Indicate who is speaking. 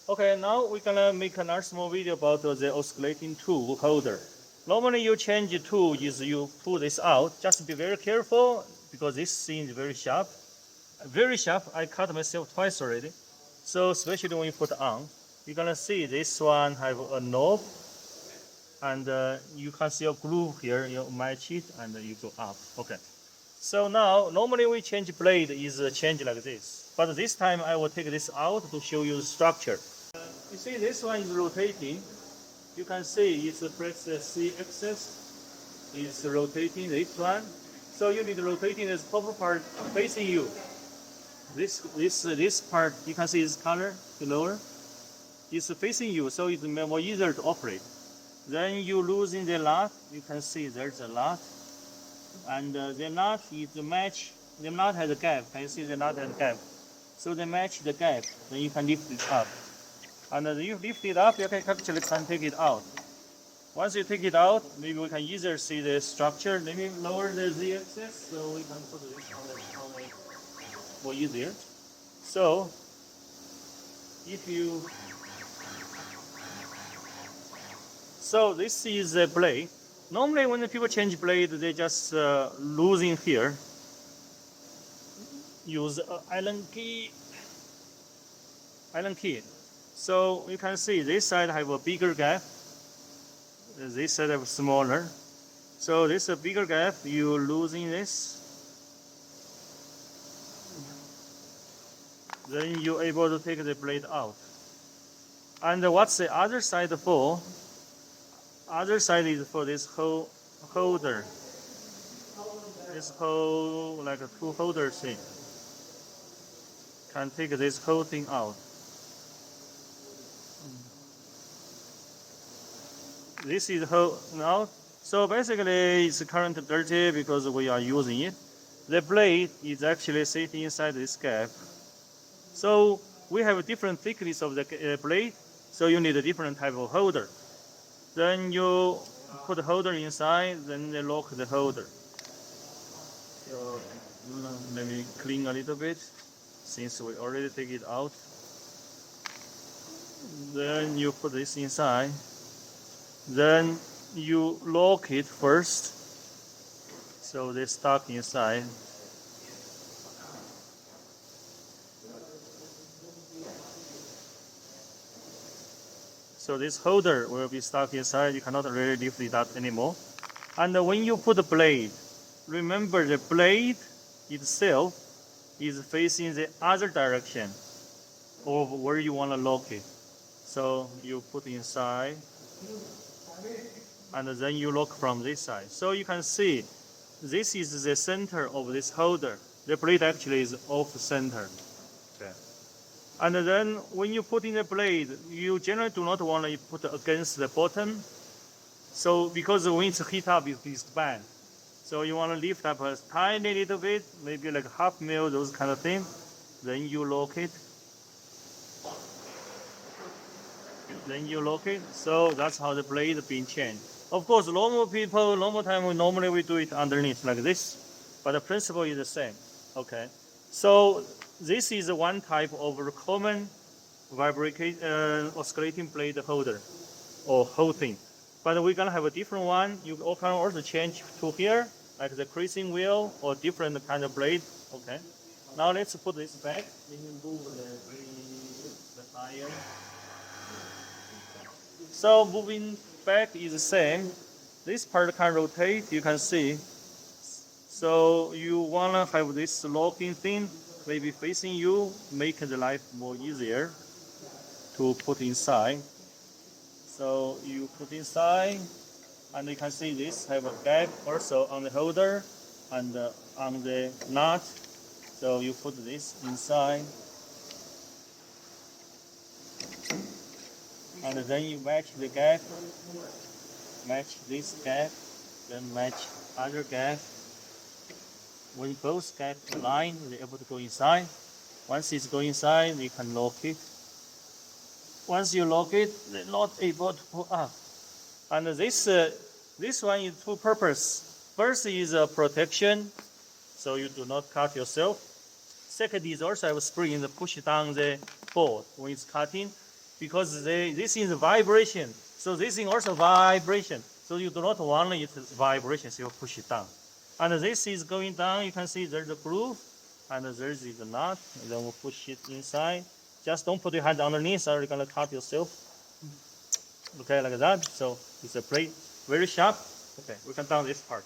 Speaker 1: Okay, now we're gonna make another small video about the oscillating tool holder. Normally you change the tool is you pull this out. Just be very careful because this thing is very sharp. Very sharp. I cut myself twice already. So especially when you put on, you're gonna see this one have a knob, and you can see a groove here. You match it and you go up. Okay. So now normally we change blade is change like this, but this time I will take this out to show you the structure. You see this one is rotating. You can see it's press the C axis is rotating this one. So you need rotating this purple part facing you. This part you can see this color the lower is facing you, so it's more easier to operate. Then you losing the nut. You can see there's a nut, and the nut is match. The nut has a gap. Can you see the nut has a gap? So they match the gap. Then you can lift it up. And you lift it up, you can actually take it out. Once you take it out, maybe we can easier see the structure. Let me lower the Z-axis so we can put this on the more easier. So, if you... So this is the blade. Normally when the people change blade, they just losing here. Use Allen key. So you can see this side have a bigger gap, this side have smaller. So this is a bigger gap, you losing this. Then you're able to take the blade out. And what's the other side for? Other side is for this whole holder. This whole like a two holder thing. Can take this whole thing out. This is whole now. So basically it's currently dirty because we are using it. The blade is actually sitting inside this gap. So we have a different thickness of the blade, so you need a different type of holder. Then you put the holder inside, then they lock the holder. So let me clean a little bit since we already take it out. Then you put this inside. Then you lock it first, so they stuck inside. So this holder will be stuck inside. You cannot really lift it out anymore. And when you put the blade, remember the blade itself is facing the other direction of where you want to lock it. So you put inside, and then you lock from this side. So you can see this is the center of this holder. The blade actually is off center. Okay. And then when you put in the blade, you generally do not want to put against the bottom. So because when it's heat up, it's bad. So you want to lift up a tiny little bit, maybe like half mil, those kind of thing. Then you lock it. So that's how the blade is being changed. Of course, normal time, normally we do it underneath like this, but the principle is the same. Okay. So this is one type of common oscillating blade holder or whole thing. But we're gonna have a different one. You can also change to here, like the creasing wheel or different kind of blade. Okay. Now let's put this back. Let me move the tire. So moving back is the same. This part can rotate, you can see. So you wanna have this locking thing maybe facing you, make the life more easier to put inside. So you put inside, and you can see this have a gap also on the holder and on the nut. So you put this inside, and then you match the gap, match this gap, then match other gap. When both gaps align, they're able to go inside. Once it's going inside, you can lock it. Once you lock it, they're not able to pull up. And this one is two purposes. First is protection, so you do not cut yourself. Second is also have a spring to push down the board when it's cutting. because this is vibration. So this is also vibration. So you do not want it vibration, so you push it down. And this is going down, you can see there's a groove, and there's the nut, and then we'll push it inside. Just don't put your hand underneath or you're gonna cut yourself. Okay, like that. So it's a plate, very sharp. Okay, we can down this part.